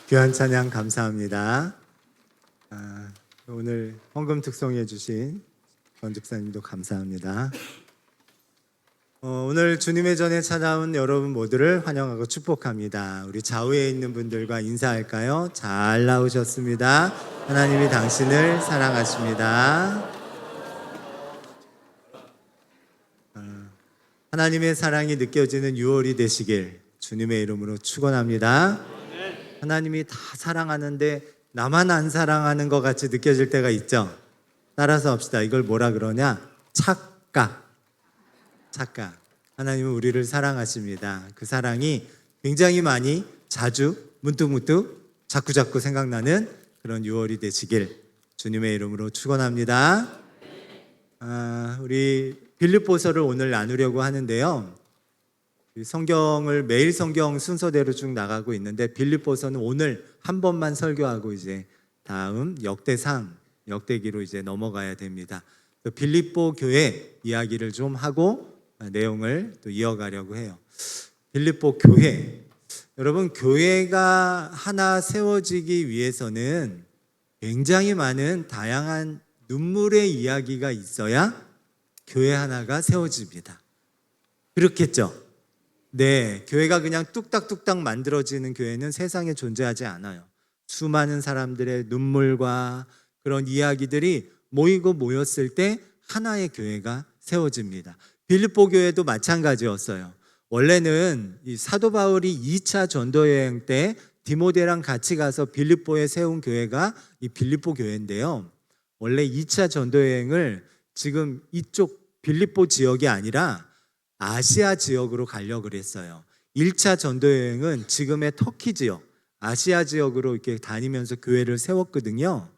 귀한 찬양 감사합니다. 오늘 헌금 특송해 주신 권집사님도 감사합니다. 오늘 주님의 전에 찾아온 여러분 모두를 환영하고 축복합니다. 우리 좌우에 있는 분들과 인사할까요? 잘 나오셨습니다. 하나님이 당신을 사랑하십니다. 하나님의 사랑이 느껴지는 6월이 되시길 주님의 이름으로 축원합니다. 하나님이 다 사랑하는데 나만 안 사랑하는 것 같이 느껴질 때가 있죠. 따라서 합시다. 이걸 뭐라 그러냐? 착각. 하나님은 우리를 사랑하십니다. 그 사랑이 굉장히 많이 자주 문득문득 자꾸자꾸 생각나는 그런 6월이 되시길 주님의 이름으로 축원합니다. 우리 빌립보서를 오늘 나누려고 하는데요. 성경을 매일 성경 순서대로 쭉 나가고 있는데 빌립보서는 오늘 한 번만 설교하고 이제 다음 역대기로 이제 넘어가야 됩니다. 빌립보 교회 이야기를 좀 하고 내용을 또 이어가려고 해요. 빌립보 교회, 여러분 교회가 하나 세워지기 위해서는 굉장히 많은 다양한 눈물의 이야기가 있어야 교회 하나가 세워집니다. 그렇겠죠? 네, 교회가 그냥 뚝딱뚝딱 만들어지는 교회는 세상에 존재하지 않아요. 수많은 사람들의 눈물과 그런 이야기들이 모였을 때 하나의 교회가 세워집니다. 빌립보 교회도 마찬가지였어요. 원래는 이 사도 바울이 2차 전도 여행 때 디모데랑 같이 가서 빌립보에 세운 교회가 이 빌립보 교회인데요. 원래 2차 전도 여행을 지금 이쪽 빌립보 지역이 아니라 아시아 지역으로 가려고 그랬어요. 1차 전도 여행은 지금의 터키 지역, 아시아 지역으로 이렇게 다니면서 교회를 세웠거든요.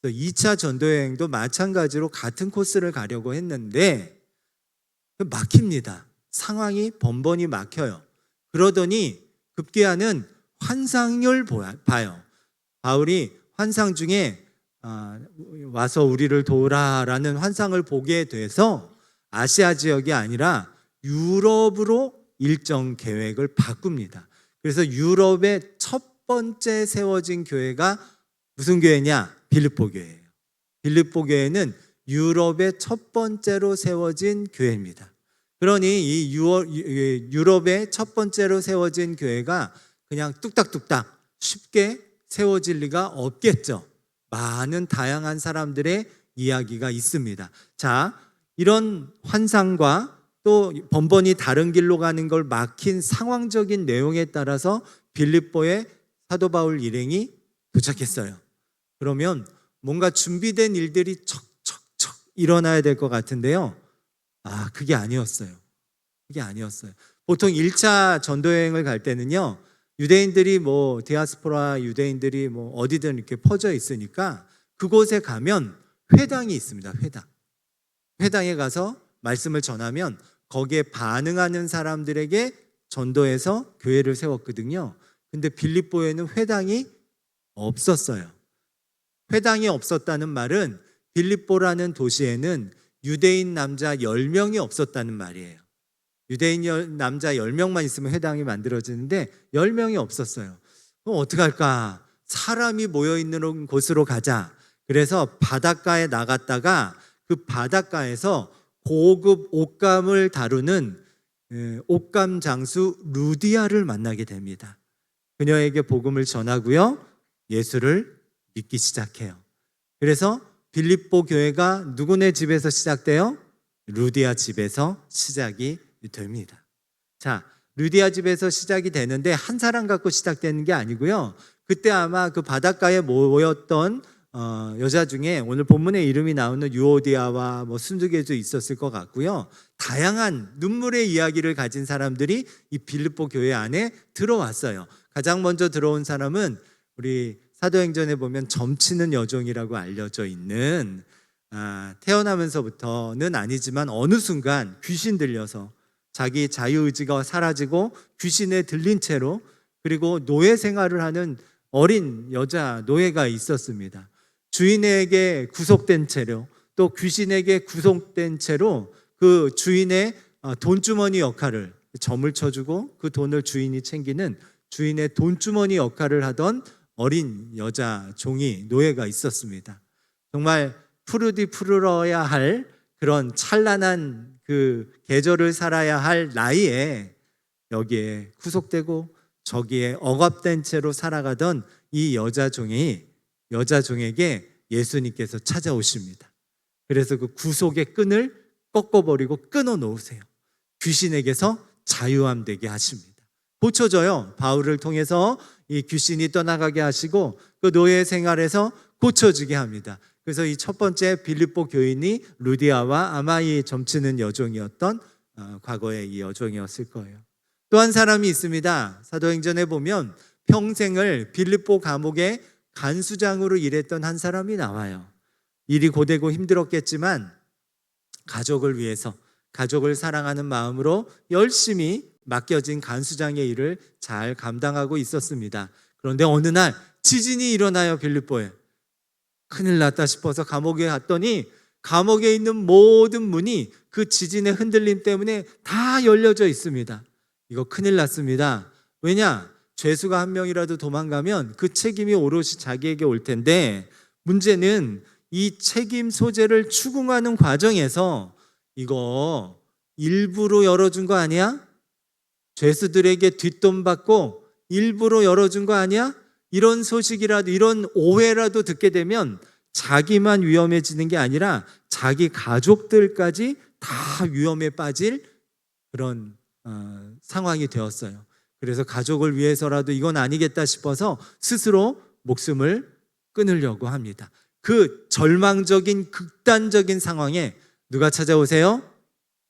2차 전도 여행도 마찬가지로 같은 코스를 가려고 했는데 막힙니다. 상황이 번번이 막혀요. 그러더니 급기야는 환상을 봐요. 바울이 환상 중에 와서 우리를 도우라라는 환상을 보게 돼서 아시아 지역이 아니라 유럽으로 일정 계획을 바꿉니다. 그래서 유럽의 첫 번째 세워진 교회가 무슨 교회냐? 빌립보 교회예요. 빌립보 교회는 유럽의 첫 번째로 세워진 교회입니다. 그러니 이 유럽의 첫 번째로 세워진 교회가 그냥 뚝딱뚝딱 쉽게 세워질 리가 없겠죠. 많은 다양한 사람들의 이야기가 있습니다. 자, 이런 환상과 또 번번이 다른 길로 가는 걸 막힌 상황적인 내용에 따라서 빌립보에 사도 바울 일행이 도착했어요. 그러면 뭔가 준비된 일들이 척척척 일어나야 될 것 같은데요. 그게 아니었어요. 보통 1차 전도여행을 갈 때는요, 유대인들이 디아스포라 유대인들이 어디든 이렇게 퍼져 있으니까 그곳에 가면 회당이 있습니다. 회당에 가서 말씀을 전하면 거기에 반응하는 사람들에게 전도해서 교회를 세웠거든요. 근데 빌립보에는 회당이 없었어요. 회당이 없었다는 말은 빌립보라는 도시에는 유대인 남자 10명이 없었다는 말이에요. 유대인 남자 10명만 있으면 회당이 만들어지는데 10명이 없었어요. 그럼 어떡할까? 사람이 모여있는 곳으로 가자. 그래서 바닷가에 나갔다가 그 바닷가에서 고급 옷감을 다루는 옷감 장수 루디아를 만나게 됩니다. 그녀에게 복음을 전하고요, 예수를 믿기 시작해요. 그래서 빌립보 교회가 누구네 집에서 시작돼요? 루디아 집에서 시작이 됩니다. 자, 루디아 집에서 시작이 되는데 한 사람 갖고 시작되는 게 아니고요, 그때 아마 그 바닷가에 모였던 여자 중에 오늘 본문에 이름이 나오는 유오디아와 순두계도 있었을 것 같고요, 다양한 눈물의 이야기를 가진 사람들이 이 빌립보 교회 안에 들어왔어요. 가장 먼저 들어온 사람은 우리 사도행전에 보면 점치는 여종이라고 알려져 있는, 태어나면서부터는 아니지만 어느 순간 귀신 들려서 자기 자유의지가 사라지고 귀신에 들린 채로, 그리고 노예 생활을 하는 어린 여자 노예가 있었습니다. 주인에게 구속된 채로, 또 귀신에게 구속된 채로 그 주인의 돈주머니 역할을, 점을 쳐주고 그 돈을 주인이 챙기는 주인의 돈주머니 역할을 하던 어린 여자 종이 노예가 있었습니다. 정말 푸르디 푸르러야 할 그런 찬란한 그 계절을 살아야 할 나이에 여기에 구속되고 저기에 억압된 채로 살아가던 이 여자종에게 예수님께서 찾아오십니다. 그래서 그 구속의 끈을 꺾어버리고 끊어 놓으세요. 귀신에게서 자유함 되게 하십니다. 고쳐져요. 바울을 통해서 이 귀신이 떠나가게 하시고 그 노예 생활에서 고쳐지게 합니다. 그래서 이 첫 번째 빌립보 교인이 루디아와 아마 이 점치는 여종이었던 과거의 이 여종이었을 거예요. 또 한 사람이 있습니다. 사도행전에 보면 평생을 빌립보 감옥의 간수장으로 일했던 한 사람이 나와요. 일이 고되고 힘들었겠지만 가족을 위해서, 가족을 사랑하는 마음으로 열심히 맡겨진 간수장의 일을 잘 감당하고 있었습니다. 그런데 어느 날 지진이 일어나요. 빌립보에. 큰일 났다 싶어서 감옥에 갔더니 감옥에 있는 모든 문이 그 지진의 흔들림 때문에 다 열려져 있습니다. 이거 큰일 났습니다. 왜냐? 죄수가 한 명이라도 도망가면 그 책임이 오롯이 자기에게 올 텐데, 문제는 이 책임 소재를 추궁하는 과정에서 이거 일부러 열어준 거 아니야? 죄수들에게 뒷돈 받고 일부러 열어준 거 아니야? 이런 소식이라도, 이런 오해라도 듣게 되면 자기만 위험해지는 게 아니라 자기 가족들까지 다 위험에 빠질 그런 상황이 되었어요. 그래서 가족을 위해서라도 이건 아니겠다 싶어서 스스로 목숨을 끊으려고 합니다. 그 절망적인 극단적인 상황에 누가 찾아오세요?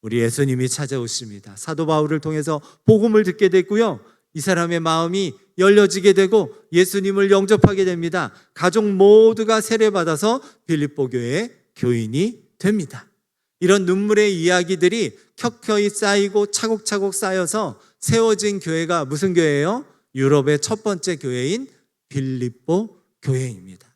우리 예수님이 찾아오십니다. 사도 바울을 통해서 복음을 듣게 됐고요, 이 사람의 마음이 열려지게 되고 예수님을 영접하게 됩니다. 가족 모두가 세례받아서 빌립보 교회의 교인이 됩니다. 이런 눈물의 이야기들이 켜켜이 쌓이고 차곡차곡 쌓여서 세워진 교회가 무슨 교회예요? 유럽의 첫 번째 교회인 빌립보 교회입니다.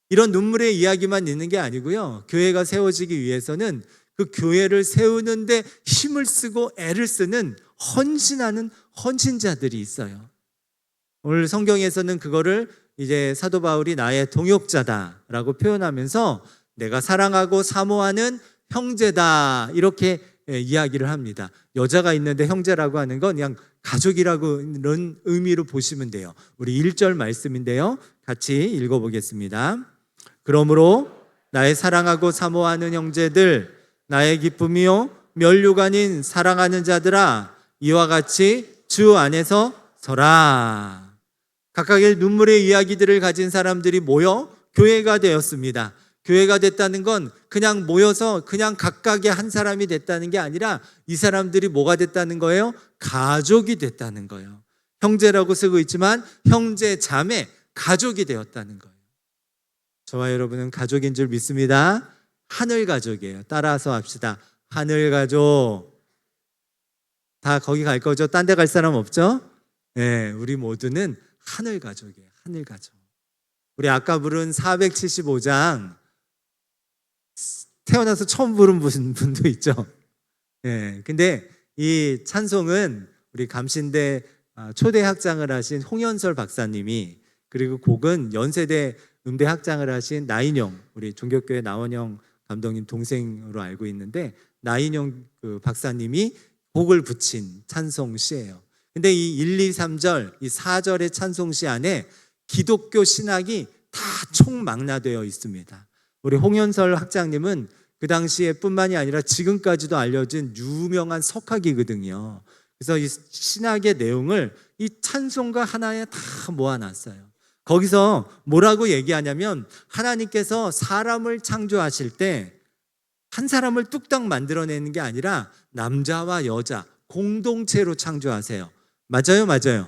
이런 눈물의 이야기만 있는 게 아니고요, 교회가 세워지기 위해서는 그 교회를 세우는데 힘을 쓰고 애를 쓰는 헌신하는 헌신자들이 있어요. 오늘 성경에서는 그거를 이제 사도 바울이 나의 동역자다라고 표현하면서 내가 사랑하고 사모하는 형제다, 이렇게 이야기를 합니다. 여자가 있는데 형제라고 하는 건 그냥 가족이라고 이런 의미로 보시면 돼요. 우리 1절 말씀인데요, 같이 읽어보겠습니다. 그러므로 나의 사랑하고 사모하는 형제들, 나의 기쁨이요 면류가 아닌 사랑하는 자들아, 이와 같이 주 안에서 서라. 각각의 눈물의 이야기들을 가진 사람들이 모여 교회가 되었습니다. 교회가 됐다는 건 그냥 모여서 그냥 각각의 한 사람이 됐다는 게 아니라 이 사람들이 뭐가 됐다는 거예요? 가족이 됐다는 거예요. 형제라고 쓰고 있지만 형제, 자매, 가족이 되었다는 거예요. 저와 여러분은 가족인 줄 믿습니다. 하늘 가족이에요. 따라서 합시다. 하늘 가족. 다 거기 갈 거죠? 딴 데 갈 사람 없죠? 네, 우리 모두는 하늘 가족이에요. 하늘 가족. 우리 아까 부른 475장 태어나서 처음 부른 분도 있죠. 네, 근데 이 찬송은 우리 감신대 초대 학장을 하신 홍연설 박사님이, 그리고 곡은 연세대 음대 학장을 하신 나인영, 우리 종교교회 나원영 감독님 동생으로 알고 있는데, 나인영 그 박사님이 곡을 붙인 찬송시예요. 근데 이 1, 2, 3절, 이 4절의 찬송시 안에 기독교 신학이 다 총망라되어 있습니다. 우리 홍연설 학장님은 그 당시에 뿐만이 아니라 지금까지도 알려진 유명한 석학이거든요. 그래서 이 신학의 내용을 이 찬송가 하나에 다 모아놨어요. 거기서 뭐라고 얘기하냐면, 하나님께서 사람을 창조하실 때 한 사람을 뚝딱 만들어내는 게 아니라 남자와 여자 공동체로 창조하세요. 맞아요? 맞아요?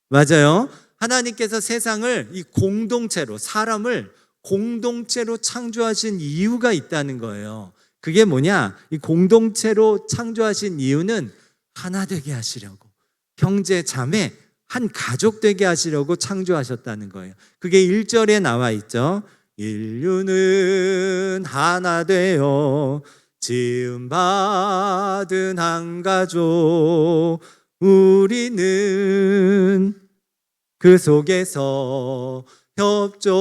맞아요. 하나님께서 세상을 이 공동체로, 사람을 공동체로 창조하신 이유가 있다는 거예요. 그게 뭐냐? 이 공동체로 창조하신 이유는 하나 되게 하시려고, 형제, 자매, 한 가족 되게 하시려고 창조하셨다는 거예요. 그게 1절에 나와 있죠. 인류는 하나 되어 지음받은 한 가족, 우리는 그 속에서 협조하며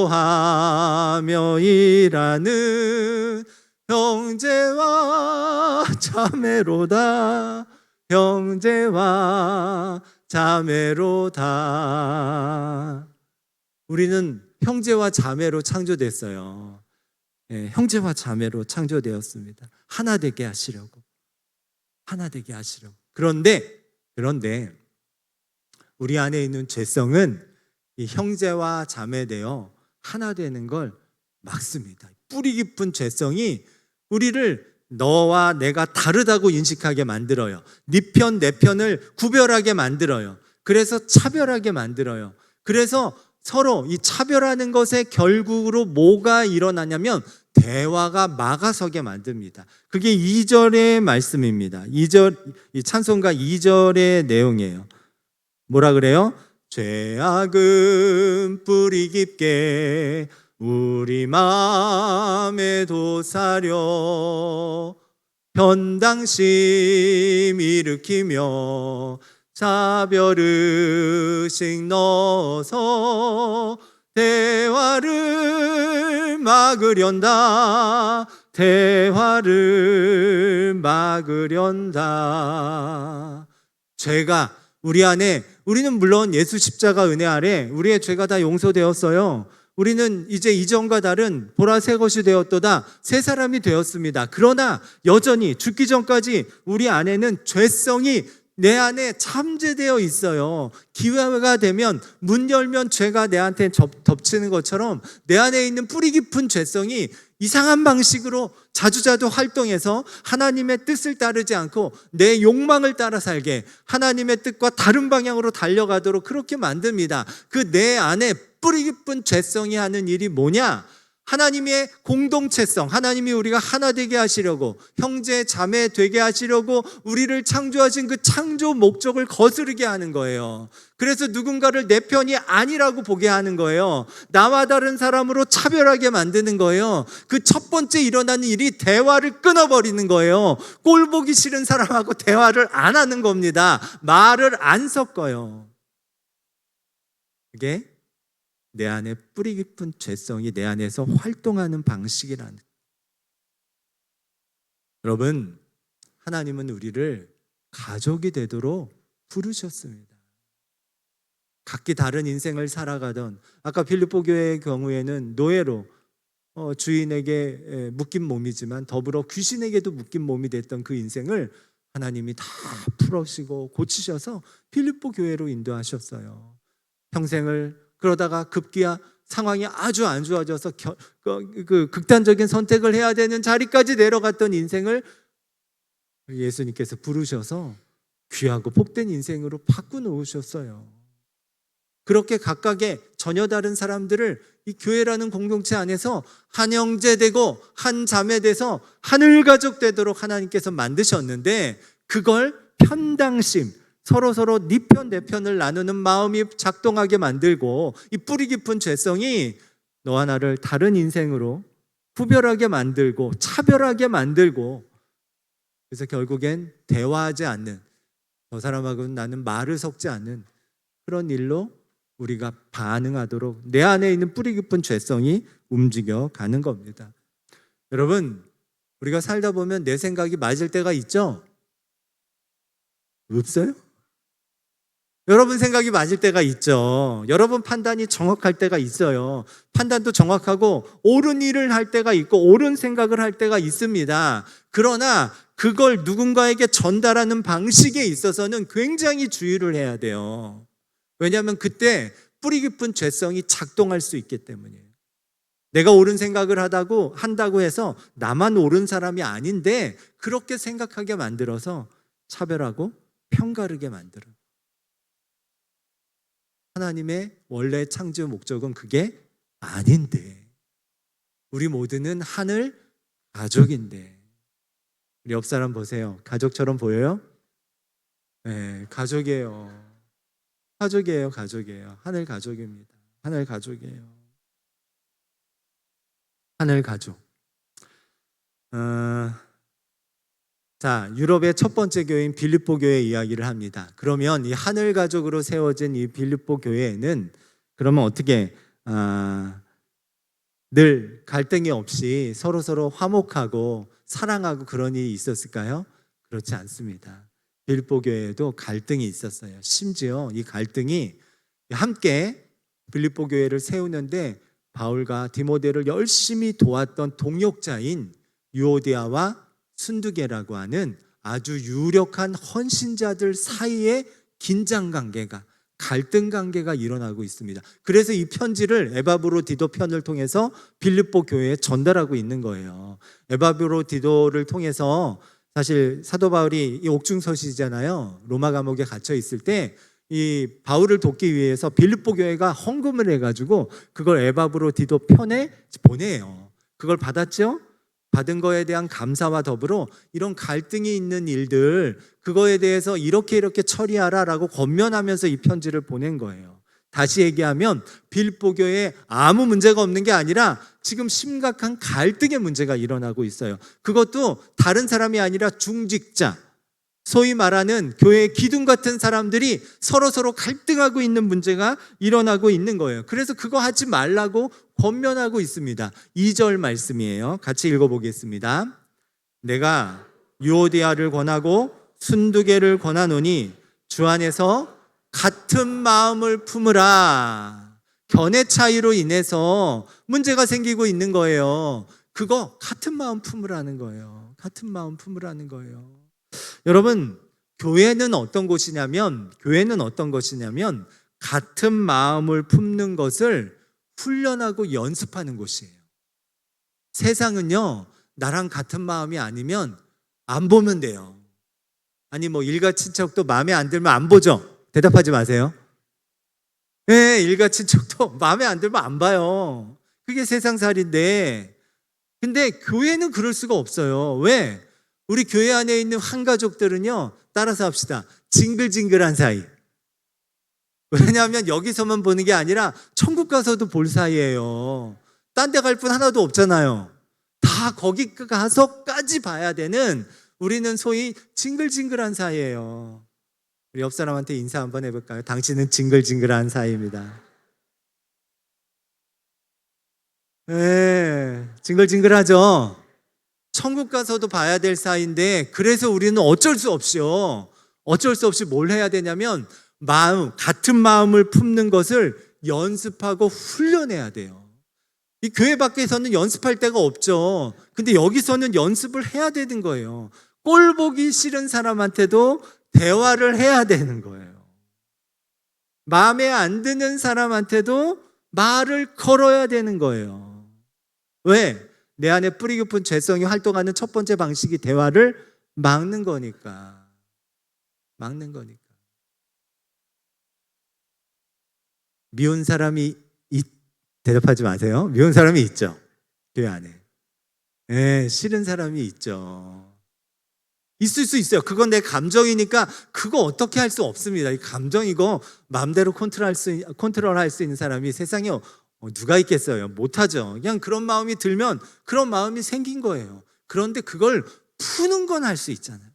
일하는 형제와 자매로다. 형제와 자매로다. 우리는 형제와 자매로 창조됐어요. 예, 형제와 자매로 창조되었습니다. 하나 되게 하시려고. 하나 되게 하시려고. 그런데 우리 안에 있는 죄성은 이 형제와 자매되어 하나 되는 걸 막습니다. 뿌리 깊은 죄성이 우리를 너와 내가 다르다고 인식하게 만들어요. 네 편, 내 편을 구별하게 만들어요. 그래서 차별하게 만들어요. 그래서 서로 이 차별하는 것의 결국으로 뭐가 일어나냐면 대화가 막아서게 만듭니다. 그게 2절의 말씀입니다. 2절, 이 찬송가 2절의 내용이에요. 뭐라 그래요? 죄악은 뿌리 깊게 우리 마음에 도사려 편당심 일으키며 차별의식 넣어서 대화를 막으련다. 대화를 막으련다. 죄가 우리 안에, 우리는 물론 예수 십자가 은혜 아래 우리의 죄가 다 용서되었어요. 우리는 이제 이전과 다른 보라 새 것이 되었도다. 새 사람이 되었습니다. 그러나 여전히 죽기 전까지 우리 안에는 죄성이 내 안에 잠재되어 있어요. 기회가 되면 문 열면 죄가 내한테 덮치는 것처럼 내 안에 있는 뿌리 깊은 죄성이 이상한 방식으로 자주자주 활동해서 하나님의 뜻을 따르지 않고 내 욕망을 따라 살게, 하나님의 뜻과 다른 방향으로 달려가도록 그렇게 만듭니다. 그 내 안에 뿌리 깊은 죄성이 하는 일이 뭐냐? 하나님의 공동체성, 하나님이 우리가 하나 되게 하시려고, 형제 자매 되게 하시려고 우리를 창조하신 그 창조 목적을 거스르게 하는 거예요. 그래서 누군가를 내 편이 아니라고 보게 하는 거예요. 나와 다른 사람으로 차별하게 만드는 거예요. 그 첫 번째 일어나는 일이 대화를 끊어버리는 거예요. 꼴 보기 싫은 사람하고 대화를 안 하는 겁니다. 말을 안 섞어요. 그게 내 안에 뿌리 깊은 죄성이 내 안에서 활동하는 방식이라는. 여러분, 하나님은 우리를 가족이 되도록 부르셨습니다. 각기 다른 인생을 살아가던, 아까 빌립보 교회의 경우에는 노예로 주인에게 묶인 몸이지만 더불어 귀신에게도 묶인 몸이 됐던 그 인생을 하나님이 다 풀어시고 고치셔서 빌립보 교회로 인도하셨어요. 평생을 그러다가 급기야 상황이 아주 안 좋아져서 그 극단적인 선택을 해야 되는 자리까지 내려갔던 인생을 예수님께서 부르셔서 귀하고 복된 인생으로 바꾸놓으셨어요. 그렇게 각각의 전혀 다른 사람들을 이 교회라는 공동체 안에서 한 형제 되고 한 자매 돼서 하늘 가족 되도록 하나님께서 만드셨는데, 그걸 편당심, 서로 네 편 내 편을 나누는 마음이 작동하게 만들고, 이 뿌리 깊은 죄성이 너와 나를 다른 인생으로 구별하게 만들고 차별하게 만들고, 그래서 결국엔 대화하지 않는, 저 사람하고는 나는 말을 섞지 않는 그런 일로 우리가 반응하도록 내 안에 있는 뿌리 깊은 죄성이 움직여 가는 겁니다. 여러분, 우리가 살다 보면 내 생각이 맞을 때가 있죠? 없어요? 여러분 생각이 맞을 때가 있죠. 여러분 판단이 정확할 때가 있어요. 판단도 정확하고 옳은 일을 할 때가 있고 옳은 생각을 할 때가 있습니다. 그러나 그걸 누군가에게 전달하는 방식에 있어서는 굉장히 주의를 해야 돼요. 왜냐하면 그때 뿌리 깊은 죄성이 작동할 수 있기 때문이에요. 내가 옳은 생각을 한다고 해서 나만 옳은 사람이 아닌데 그렇게 생각하게 만들어서 차별하고 편가르게 만들어요. 하나님의 원래 창조 목적은 그게 아닌데, 우리 모두는 하늘 가족인데. 우리 옆 사람 보세요. 가족처럼 보여요? 네, 가족이에요. 가족이에요. 하늘 가족입니다. 하늘 가족이에요. 하늘 가족. 자, 유럽의 첫 번째 교회인 빌립보 교회 이야기를 합니다. 그러면 이 하늘 가족으로 세워진 이 빌립보 교회에는 그러면 어떻게 늘 갈등이 없이 서로 화목하고 사랑하고 그런 일이 있었을까요? 그렇지 않습니다. 빌립보 교회에도 갈등이 있었어요. 심지어 이 갈등이 함께 빌립보 교회를 세우는데 바울과 디모데를 열심히 도왔던 동역자인 유오디아와 순두계라고 하는 아주 유력한 헌신자들 사이에 긴장 관계가, 갈등 관계가 일어나고 있습니다. 그래서 이 편지를 에바브로디도 편을 통해서 빌립보 교회에 전달하고 있는 거예요. 에바브로디도를 통해서 사실 사도 바울이 이 옥중서시잖아요. 로마 감옥에 갇혀 있을 때 이 바울을 돕기 위해서 빌립보 교회가 헌금을 해가지고 그걸 에바브로디도 편에 보내요. 그걸 받았죠? 받은 거에 대한 감사와 더불어 이런 갈등이 있는 일들, 그거에 대해서 이렇게 처리하라라고 권면하면서 이 편지를 보낸 거예요. 다시 얘기하면 빌립보 교회에 아무 문제가 없는 게 아니라 지금 심각한 갈등의 문제가 일어나고 있어요. 그것도 다른 사람이 아니라 중직자, 소위 말하는 교회의 기둥 같은 사람들이 서로 갈등하고 있는 문제가 일어나고 있는 거예요. 그래서 그거 하지 말라고 권면하고 있습니다. 2절 말씀이에요. 같이 읽어보겠습니다. 내가 유오디아를 권하고 순두계를 권하노니 주 안에서 같은 마음을 품으라. 견해 차이로 인해서 문제가 생기고 있는 거예요. 그거 같은 마음 품으라는 거예요. 같은 마음 품으라는 거예요. 여러분, 교회는 어떤 것이냐면 같은 마음을 품는 것을 훈련하고 연습하는 곳이에요. 세상은요, 나랑 같은 마음이 아니면 안 보면 돼요. 아니 일가 친척도 마음에 안 들면 안 보죠. 대답하지 마세요. 네, 일가 친척도 마음에 안 들면 안 봐요. 그게 세상살인데, 근데 교회는 그럴 수가 없어요. 왜? 우리 교회 안에 있는 한가족들은요, 따라서 합시다. 징글징글한 사이. 왜냐하면 여기서만 보는 게 아니라 천국 가서도 볼 사이예요. 딴 데 갈 분 하나도 없잖아요. 다 거기 가서까지 봐야 되는, 우리는 소위 징글징글한 사이예요. 우리 옆 사람한테 인사 한번 해볼까요? 당신은 징글징글한 사이입니다. 네, 징글징글하죠. 천국 가서도 봐야 될 사이인데, 그래서 우리는 어쩔 수 없이 뭘 해야 되냐면 같은 마음을 품는 것을 연습하고 훈련해야 돼요. 이 교회 밖에서는 연습할 데가 없죠. 근데 여기서는 연습을 해야 되는 거예요. 꼴 보기 싫은 사람한테도 대화를 해야 되는 거예요. 마음에 안 드는 사람한테도 말을 걸어야 되는 거예요. 왜? 내 안에 뿌리 깊은 죄성이 활동하는 첫 번째 방식이 대화를 막는 거니까. 미운 사람이 대답하지 마세요. 미운 사람이 있죠. 교회 안에. 네, 싫은 사람이 있죠. 있을 수 있어요. 그건 내 감정이니까 그거 어떻게 할 수 없습니다. 이 감정 이거 마음대로 컨트롤할 수 있는 사람이 세상에 누가 있겠어요? 못하죠. 그냥 그런 마음이 들면 그런 마음이 생긴 거예요. 그런데 그걸 푸는 건 할 수 있잖아요.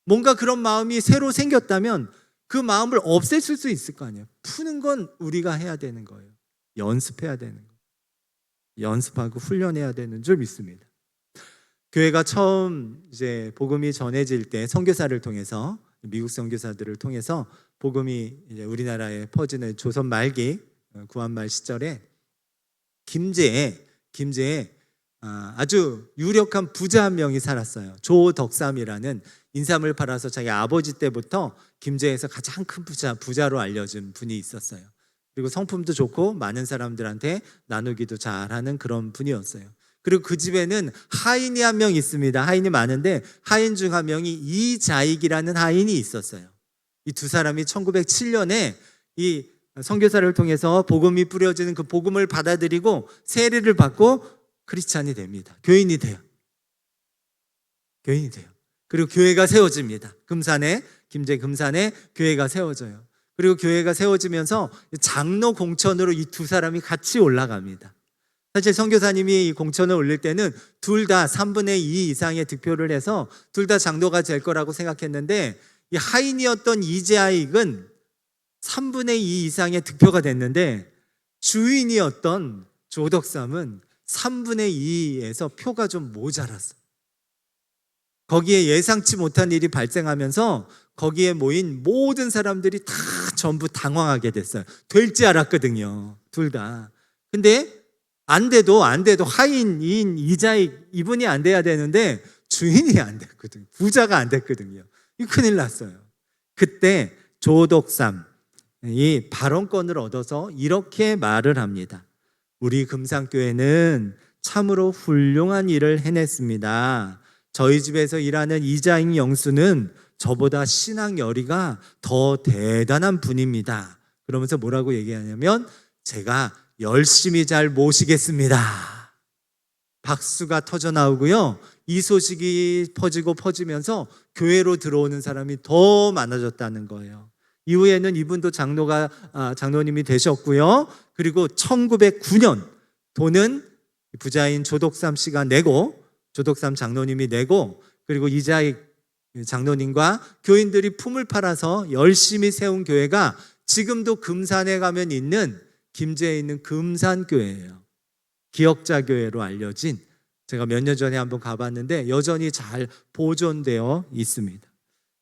뭔가 그런 마음이 새로 생겼다면 그 마음을 없앨 수 있을 거 아니에요. 푸는 건 우리가 해야 되는 거예요. 연습해야 되는 거예요. 연습하고 훈련해야 되는 줄 믿습니다. 교회가 처음 이제 복음이 전해질 때 선교사를 통해서, 미국 선교사들을 통해서 복음이 이제 우리나라에 퍼지는 조선 말기 구한말 시절에 김제에 아주 유력한 부자 한 명이 살았어요. 조덕삼이라는, 인삼을 팔아서 자기 아버지 때부터 김제에서 가장 큰 부자로 알려진 분이 있었어요. 그리고 성품도 좋고 많은 사람들한테 나누기도 잘하는 그런 분이었어요. 그리고 그 집에는 하인이 한 명 있습니다. 하인이 많은데 하인 중 한 명이 이자익이라는 하인이 있었어요. 이 두 사람이 1907년에 이 선교사를 통해서 복음이 뿌려지는 그 복음을 받아들이고 세례를 받고 크리스찬이 됩니다. 교인이 돼요. 그리고 교회가 세워집니다. 김제 금산에 교회가 세워져요. 그리고 교회가 세워지면서 장로 공천으로 이 두 사람이 같이 올라갑니다. 사실 선교사님이 이 공천을 올릴 때는 둘 다 3분의 2 이상의 득표를 해서 둘 다 장로가 될 거라고 생각했는데, 이 하인이었던 이재익은 3분의 2 이상의 득표가 됐는데, 주인이었던 조덕삼은 3분의 2에서 표가 좀 모자랐어요. 거기에 예상치 못한 일이 발생하면서 거기에 모인 모든 사람들이 다 전부 당황하게 됐어요. 될지 알았거든요, 둘 다. 근데 안 돼도 하인인 이자익, 이분이 안 돼야 되는데 주인이 안 됐거든요. 부자가 안 됐거든요. 이 큰일 났어요. 그때 조덕삼이 발언권을 얻어서 이렇게 말을 합니다. 우리 금산교회는 참으로 훌륭한 일을 해냈습니다. 저희 집에서 일하는 이자익 영수는 저보다 신앙 열의가 더 대단한 분입니다. 그러면서 뭐라고 얘기하냐면, 제가 열심히 잘 모시겠습니다. 박수가 터져 나오고요, 이 소식이 퍼지면서 교회로 들어오는 사람이 더 많아졌다는 거예요. 이후에는 이분도 장로님이 되셨고요. 그리고 1909년 돈은 부자인 조덕삼 씨가 내고, 조덕삼 장로님이 내고, 그리고 이자익 장로님과 교인들이 품을 팔아서 열심히 세운 교회가 지금도 금산에 가면 있는, 김제에 있는 금산교회예요. 기역자교회로 알려진, 제가 몇 년 전에 한번 가봤는데 여전히 잘 보존되어 있습니다.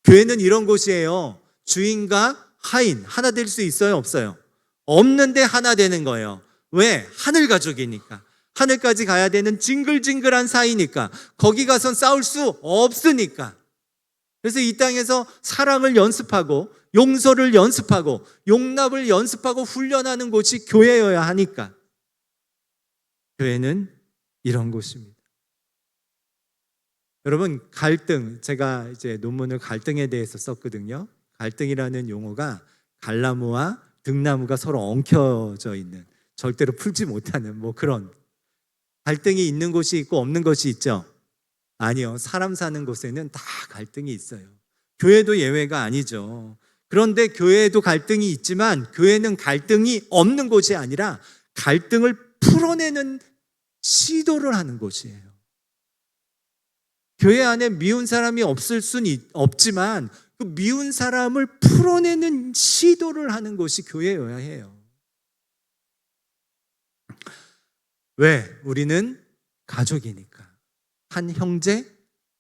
교회는 이런 곳이에요. 주인과 하인 하나 될 수 있어요, 없어요? 없는데 하나 되는 거예요. 왜? 하늘 가족이니까. 하늘까지 가야 되는 징글징글한 사이니까. 거기 가선 싸울 수 없으니까. 그래서 이 땅에서 사랑을 연습하고 용서를 연습하고 용납을 연습하고 훈련하는 곳이 교회여야 하니까. 교회는 이런 곳입니다. 여러분, 갈등, 제가 이제 논문을 갈등에 대해서 썼거든요. 갈등이라는 용어가 갈나무와 등나무가 서로 엉켜져 있는, 절대로 풀지 못하는 그런, 갈등이 있는 곳이 있고 없는 곳이 있죠. 아니요, 사람 사는 곳에는 다 갈등이 있어요. 교회도 예외가 아니죠. 그런데 교회에도 갈등이 있지만 교회는 갈등이 없는 곳이 아니라 갈등을 풀어내는 시도를 하는 곳이에요. 교회 안에 미운 사람이 없을 수는 없지만 그 미운 사람을 풀어내는 시도를 하는 곳이 교회여야 해요. 왜? 우리는 가족이니까. 한 형제,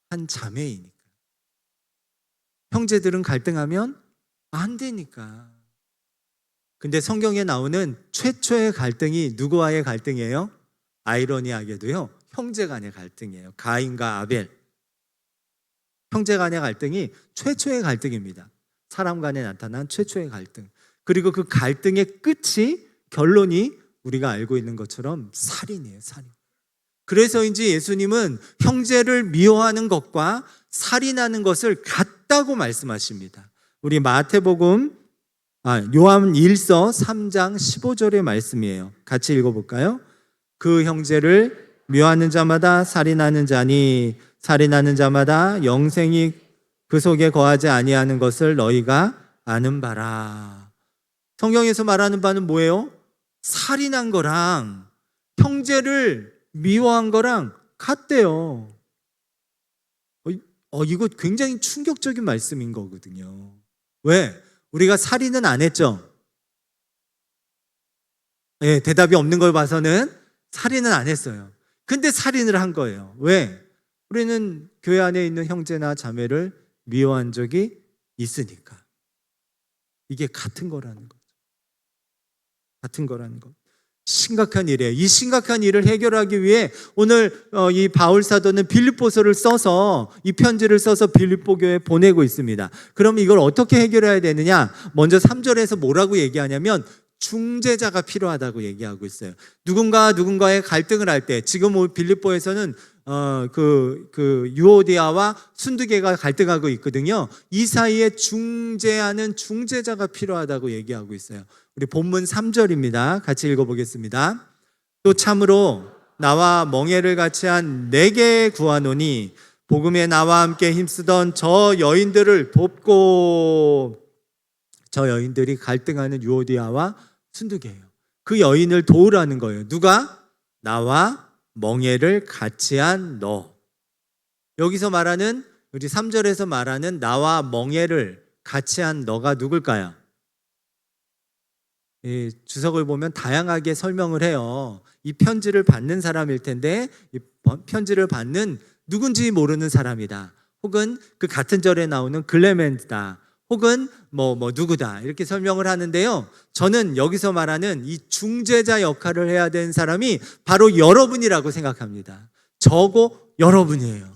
한 자매이니까. 형제들은 갈등하면 안 되니까. 근데 성경에 나오는 최초의 갈등이 누구와의 갈등이에요? 아이러니하게도요, 형제 간의 갈등이에요. 가인과 아벨. 형제 간의 갈등이 최초의 갈등입니다. 사람 간에 나타난 최초의 갈등. 그리고 그 갈등의 끝이, 결론이 우리가 알고 있는 것처럼 살인이에요, 살인. 그래서인지 예수님은 형제를 미워하는 것과 살인하는 것을 같다고 말씀하십니다. 우리 마태복음, 요한 1서 3장 15절의 말씀이에요. 같이 읽어볼까요? 그 형제를 미워하는 자마다 살인하는 자니 살인하는 자마다 영생이 그 속에 거하지 아니하는 것을 너희가 아는 바라. 성경에서 말하는 바는 뭐예요? 살인한 거랑 형제를 미워한 거랑 같대요. 이거 굉장히 충격적인 말씀인 거거든요. 왜? 우리가 살인은 안 했죠? 네, 대답이 없는 걸 봐서는 살인은 안 했어요. 근데 살인을 한 거예요. 왜? 우리는 교회 안에 있는 형제나 자매를 미워한 적이 있으니까. 이게 같은 거라는 거죠. 같은 거라는 거. 심각한 일이에요. 이 심각한 일을 해결하기 위해 오늘 이 바울 사도는 빌립보서를 써서, 이 편지를 써서 빌립보 교회에 보내고 있습니다. 그럼 이걸 어떻게 해결해야 되느냐? 먼저 3절에서 뭐라고 얘기하냐면 중재자가 필요하다고 얘기하고 있어요. 누군가의 갈등을 할 때, 지금 빌립보에서는 유오디아와 순두계가 갈등하고 있거든요. 이 사이에 중재하는 중재자가 필요하다고 얘기하고 있어요. 우리 본문 3절입니다. 같이 읽어보겠습니다. 또 참으로 나와 멍에를 같이 한 내게 구하노니 복음에 나와 함께 힘쓰던 저 여인들을 돕고. 저 여인들이 갈등하는 유오디아와 순두계예요. 그 여인을 도우라는 거예요. 누가? 나와 멍에를 같이 한 너. 여기서 말하는 우리 3절에서 말하는 나와 멍에를 같이 한 너가 누굴까요? 이 주석을 보면 다양하게 설명을 해요. 이 편지를 받는 사람일 텐데 이 편지를 받는 누군지 모르는 사람이다. 혹은 그 같은 절에 나오는 글레멘트다. 혹은 뭐 누구다. 이렇게 설명을 하는데요. 저는 여기서 말하는 이 중재자 역할을 해야 되는 사람이 바로 여러분이라고 생각합니다. 저고 여러분이에요.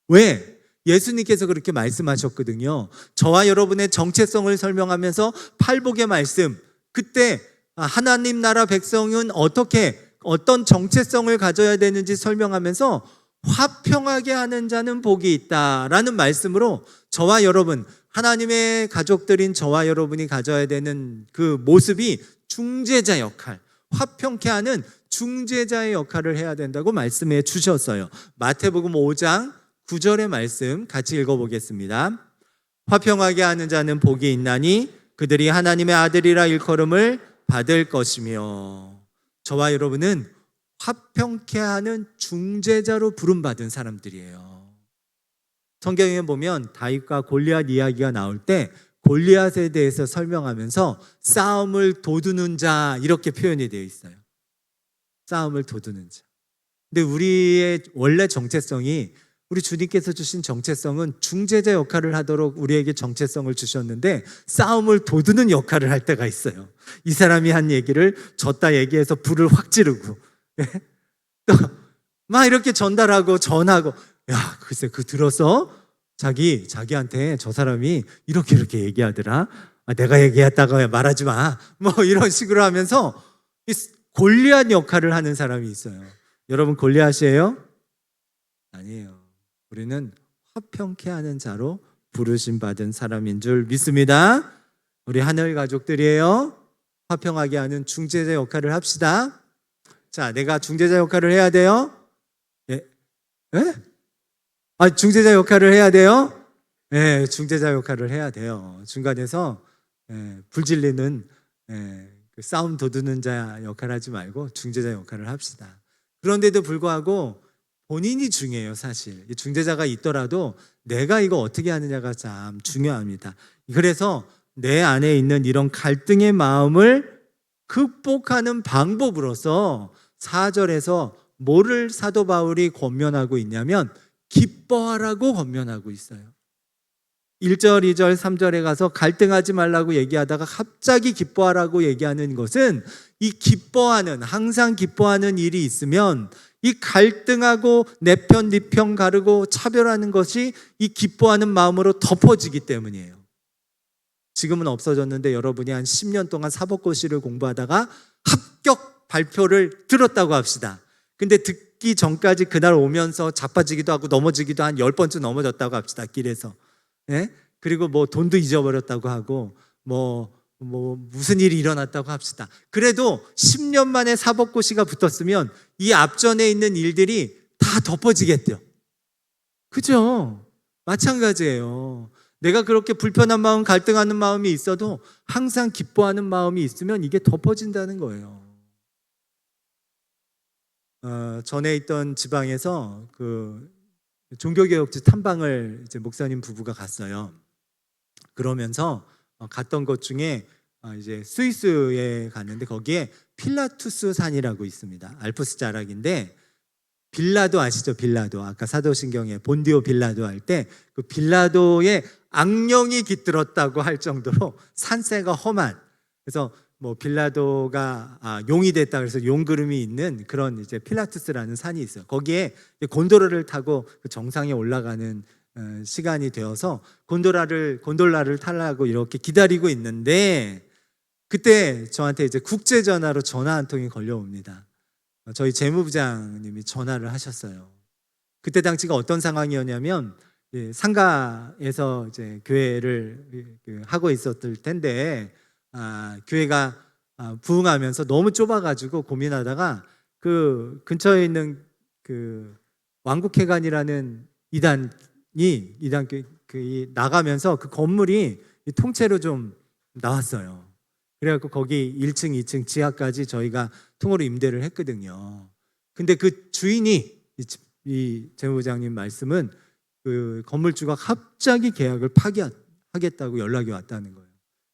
왜? 예수님께서 그렇게 말씀하셨거든요. 저와 여러분의 정체성을 설명하면서 팔복의 말씀, 그때 하나님 나라 백성은 어떤 정체성을 가져야 되는지 설명하면서 화평하게 하는 자는 복이 있다라는 말씀으로 저와 여러분, 하나님의 가족들인 저와 여러분이 가져야 되는 그 모습이 중재자 역할, 화평케 하는 중재자의 역할을 해야 된다고 말씀해 주셨어요. 마태복음 5장 9절의 말씀 같이 읽어보겠습니다. 화평하게 하는 자는 복이 있나니 그들이 하나님의 아들이라 일컬음을 받을 것이며. 저와 여러분은 화평케 하는 중재자로 부름받은 사람들이에요. 성경에 보면 다윗과 골리앗 이야기가 나올 때 골리앗에 대해서 설명하면서 싸움을 도두는 자 이렇게 표현이 되어 있어요. 싸움을 도두는 자. 근데 우리의 원래 정체성이, 우리 주님께서 주신 정체성은 중재자 역할을 하도록 우리에게 정체성을 주셨는데 싸움을 도두는 역할을 할 때가 있어요. 이 사람이 한 얘기를 졌다 얘기해서 불을 확 지르고 또 막 이렇게 전달하고 전하고, 야 글쎄 그 들어서 자기한테 저 사람이 이렇게 얘기하더라. 내가 얘기했다가 말하지 마. 뭐 이런 식으로 하면서 골리앗 역할을 하는 사람이 있어요. 여러분 골리앗이에요? 아니에요. 우리는 화평케 하는 자로 부르심 받은 사람인 줄 믿습니다. 우리 하늘 가족들이에요. 화평하게 하는 중재자 역할을 합시다. 자, 내가 중재자 역할을 해야 돼요? 예? 중재자 역할을 해야 돼요? 네, 중재자 역할을 해야 돼요. 중간에서 불질리는 그 싸움 도두는 자 역할을 하지 말고 중재자 역할을 합시다. 그런데도 불구하고 본인이 중요해요. 사실 이 중재자가 있더라도 내가 이거 어떻게 하느냐가 참 중요합니다. 그래서 내 안에 있는 이런 갈등의 마음을 극복하는 방법으로서 4절에서 뭐를 사도 바울이 권면하고 있냐면 기뻐하라고 권면하고 있어요. 1절, 2절, 3절에 가서 갈등하지 말라고 얘기하다가 갑자기 기뻐하라고 얘기하는 것은 이 기뻐하는, 항상 기뻐하는 일이 있으면 이 갈등하고 내 편, 네 편 가르고 차별하는 것이 이 기뻐하는 마음으로 덮어지기 때문이에요. 지금은 없어졌는데 여러분이 한 10년 동안 사법고시를 공부하다가 합격 발표를 들었다고 합시다. 근데 듣기 전까지 그날 오면서 자빠지기도 하고 넘어지기도 한 10번쯤 넘어졌다고 합시다. 길에서. 예? 그리고 뭐 돈도 잊어버렸다고 하고 뭐 무슨 일이 일어났다고 합시다. 그래도 10년 만에 사법고시가 붙었으면 이 앞전에 있는 일들이 다 덮어지겠죠. 그죠? 마찬가지예요. 내가 그렇게 불편한 마음, 갈등하는 마음이 있어도 항상 기뻐하는 마음이 있으면 이게 덮어진다는 거예요. 전에 있던 지방에서 그 종교개혁지 탐방을 이제 목사님 부부가 갔어요. 그러면서 갔던 것 중에 이제 스위스에 갔는데 거기에 필라투스 산이라고 있습니다. 알프스 자락인데 빌라도 아시죠? 빌라도. 아까 사도신경에 본디오 빌라도 할 때 그 빌라도에 악령이 깃들었다고 할 정도로 산세가 험한, 그래서 뭐 빌라도가 용이 됐다 그래서 용그름이 있는 그런 이제 필라투스라는 산이 있어요. 거기에 곤돌라를 타고 그 정상에 올라가는 시간이 되어서 곤돌라를 타려고 이렇게 기다리고 있는데 그때 저한테 이제 국제 전화로 전화 한 통이 걸려옵니다. 저희 재무부장님이 전화를 하셨어요. 그때 당시가 어떤 상황이었냐면 상가에서 이제 교회를 하고 있었을 텐데 교회가 부흥하면서 너무 좁아가지고 고민하다가 그 근처에 있는 그 왕국회관이라는 이단이 나가면서 그 건물이 통째로 좀 나왔어요. 그래갖고 거기 1층, 2층 지하까지 저희가 통으로 임대를 했거든요. 근데 그 주인이 이 재무부장님 말씀은 그 건물주가 갑자기 계약을 파기하겠다고 연락이 왔다는 거예요.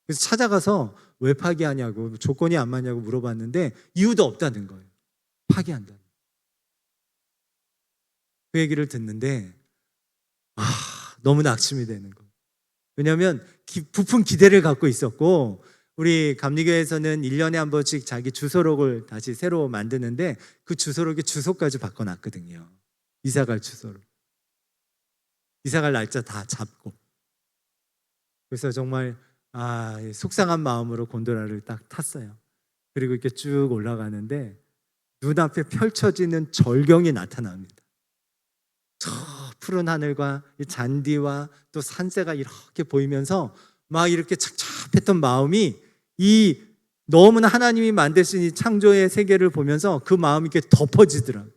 그래서 찾아가서 왜 파기하냐고, 조건이 안 맞냐고 물어봤는데 이유도 없다는 거예요. 파기한다는. 그 얘기를 듣는데 너무 낙심이 되는 거예요. 왜냐하면 부푼 기대를 갖고 있었고, 우리 감리교회에서는 1년에 한 번씩 자기 주소록을 다시 새로 만드는데 그 주소록에 주소까지 바꿔놨거든요. 이사갈 주소록, 이사갈 날짜 다 잡고. 그래서 정말 속상한 마음으로 곤도라를 딱 탔어요. 그리고 이렇게 쭉 올라가는데 눈앞에 펼쳐지는 절경이 나타납니다. 저 푸른 하늘과 이 잔디와 또 산새가 이렇게 보이면서 막 이렇게 착잡했던 마음이 이 너무나 하나님이 만드신 이 창조의 세계를 보면서 그 마음이 이렇게 덮어지더라고요.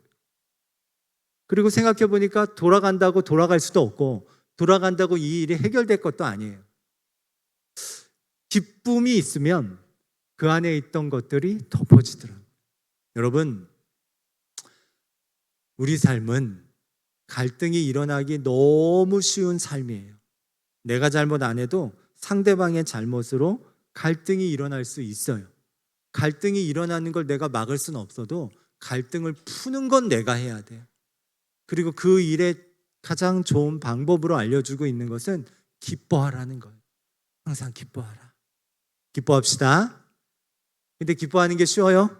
그리고 생각해 보니까 돌아간다고 돌아갈 수도 없고, 돌아간다고 이 일이 해결될 것도 아니에요. 기쁨이 있으면 그 안에 있던 것들이 덮어지더라고요. 여러분, 우리 삶은 갈등이 일어나기 너무 쉬운 삶이에요. 내가 잘못 안 해도 상대방의 잘못으로 갈등이 일어날 수 있어요. 갈등이 일어나는 걸 내가 막을 수는 없어도 갈등을 푸는 건 내가 해야 돼요. 그리고 그 일의 가장 좋은 방법으로 알려주고 있는 것은 기뻐하라는 거예요. 항상 기뻐하라. 기뻐합시다. 근데 기뻐하는 게 쉬워요?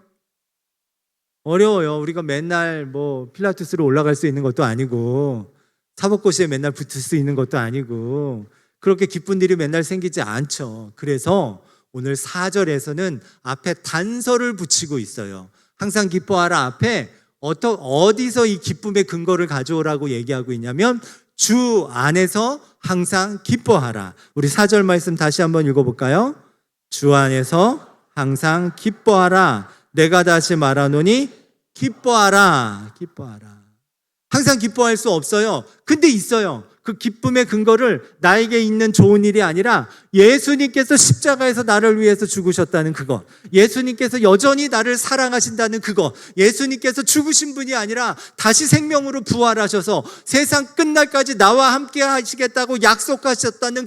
어려워요. 우리가 맨날 필라테스로 올라갈 수 있는 것도 아니고, 사법고시에 맨날 붙을 수 있는 것도 아니고, 그렇게 기쁜 일이 맨날 생기지 않죠. 그래서 오늘 4절에서는 앞에 단서를 붙이고 있어요. 항상 기뻐하라 앞에 어디서 이 기쁨의 근거를 가져오라고 얘기하고 있냐면 주 안에서 항상 기뻐하라. 우리 4절 말씀 다시 한번 읽어볼까요? 주 안에서 항상 기뻐하라. 내가 다시 말하노니 기뻐하라. 기뻐하라. 항상 기뻐할 수 없어요. 근데 있어요. 그 기쁨의 근거를 나에게 있는 좋은 일이 아니라 예수님께서 십자가에서 나를 위해서 죽으셨다는 그것, 예수님께서 여전히 나를 사랑하신다는 그것, 예수님께서 죽으신 분이 아니라 다시 생명으로 부활하셔서 세상 끝날까지 나와 함께 하시겠다고 약속하셨다는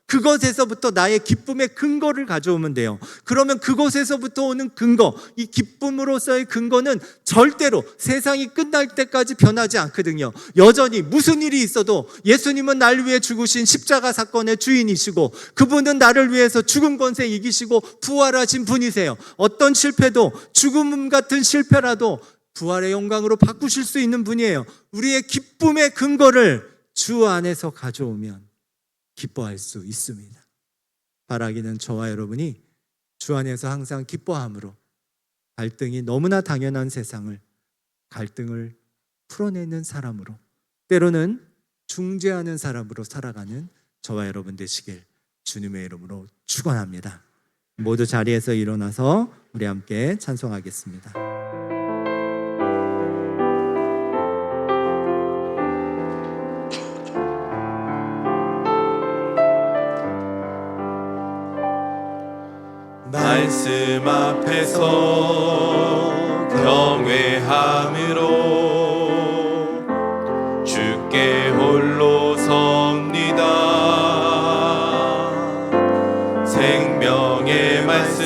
그것에서부터 나의 기쁨의 근거를 가져오면 돼요. 그러면 그곳에서부터 오는 근거, 이 기쁨으로서의 근거는 절대로 세상이 끝날 때까지 변하지 않거든요. 여전히 무슨 일이 있어도 예수님은 나를 위해 죽으신 십자가 사건의 주인이시고, 그분은 나를 위해서 죽음 권세 이기시고 부활하신 분이세요. 어떤 실패도, 죽음 같은 실패라도 부활의 영광으로 바꾸실 수 있는 분이에요. 우리의 기쁨의 근거를 주 안에서 가져오면 기뻐할 수 있습니다. 바라기는 저와 여러분이 주 안에서 항상 기뻐함으로 갈등이 너무나 당연한 세상을 갈등을 풀어내는 사람으로, 때로는 중재하는 사람으로 살아가는 저와 여러분 되시길 주님의 이름으로 축원합니다. 모두 자리에서 일어나서 우리 함께 찬송하겠습니다. 말씀 앞에서 경외함으로 주께 홀로 섭니다. 생명의 말씀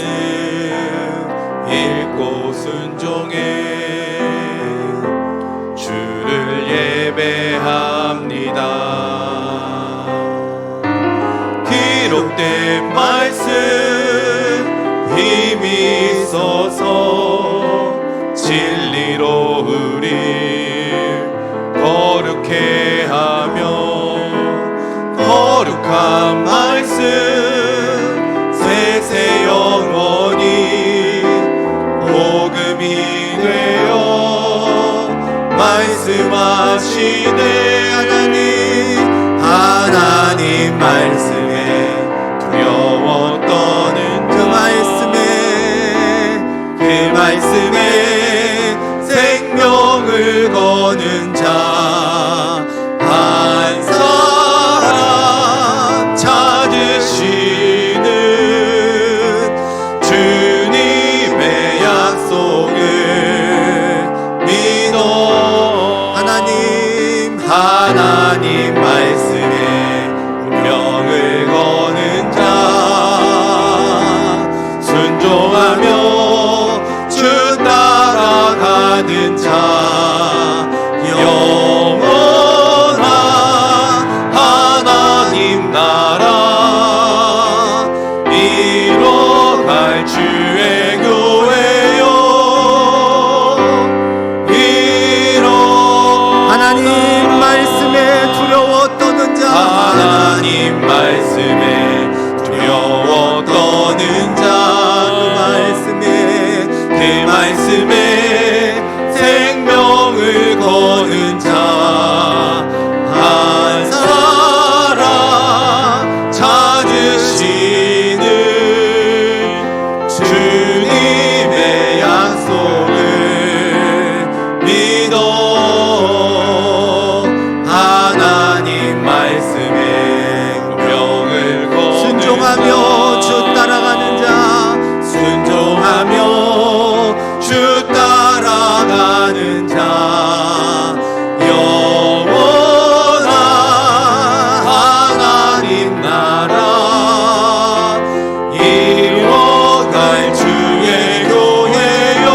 읽고 순종해 주를 예배합니다. 기록된 말씀 힘이 있어서 진리로 우리 거룩해 하며, 거룩한 말씀 세세 영원히 복음이 되어 말씀하시네. 하나님 말씀에 두려워 떠는 그 말씀에 생명을 거는 자 한 사람 찾으시는 주님의 약속을 따라가는 자 영원한 하나님 나라 이뤄갈 주의 교회요 하나님 말씀에 두려워 떠는 자 하나님 말씀에 두려워 떠는 그 말씀에 생명을 거는 자 한 사람 찾으시는 주님의 약속을 믿어 하나님 말씀에 명을 거는 순종하며 주 따라가는 자 순종하며 주 따라가는 자 영원한 하나님 나라 이뤄갈 주의 교회요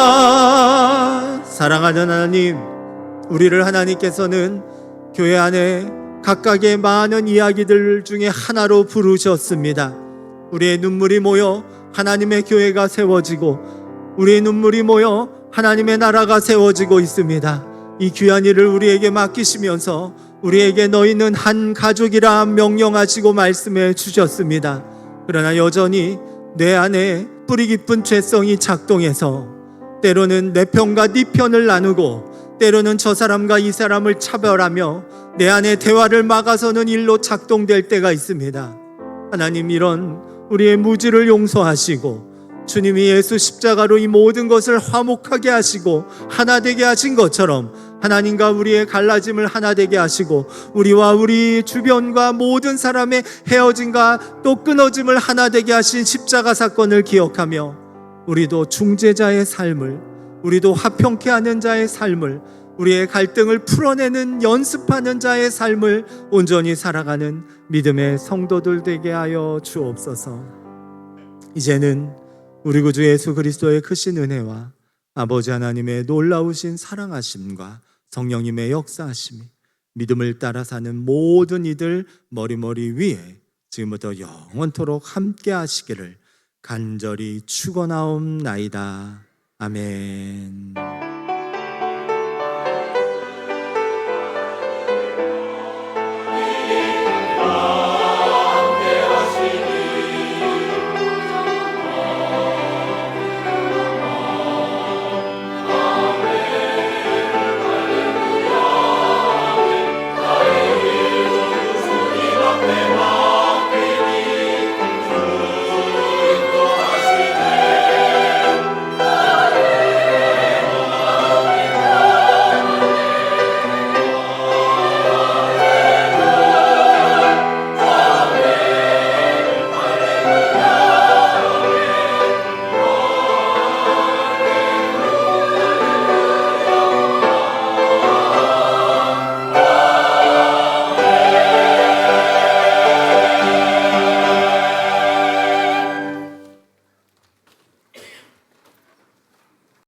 일어나라. 사랑하는 하나님, 우리를 하나님께서는 교회 안에 각각의 많은 이야기들 중에 하나로 부르셨습니다. 우리의 눈물이 모여 하나님의 교회가 세워지고 우리의 눈물이 모여 하나님의 나라가 세워지고 있습니다. 이 귀한 일을 우리에게 맡기시면서 우리에게 너희는 한 가족이라 명령하시고 말씀해 주셨습니다. 그러나 여전히 내 안에 뿌리 깊은 죄성이 작동해서 때로는 내 편과 네 편을 나누고 때로는 저 사람과 이 사람을 차별하며 내 안에 대화를 막아서는 일로 작동될 때가 있습니다. 하나님, 이런 우리의 무지를 용서하시고 주님이 예수 십자가로 이 모든 것을 화목하게 하시고 하나 되게 하신 것처럼 하나님과 우리의 갈라짐을 하나 되게 하시고 우리와 우리 주변과 모든 사람의 헤어짐과 또 끊어짐을 하나 되게 하신 십자가 사건을 기억하며 우리도 중재자의 삶을, 우리도 화평케 하는 자의 삶을, 우리의 갈등을 풀어내는 연습하는 자의 삶을 온전히 살아가는 믿음의 성도들 되게 하여 주옵소서. 이제는 우리 구주 예수 그리스도의 크신 은혜와 아버지 하나님의 놀라우신 사랑하심과 성령님의 역사하심이 믿음을 따라 사는 모든 이들 머리머리 위에 지금부터 영원토록 함께 하시기를 간절히 축원하옵나이다. 아멘.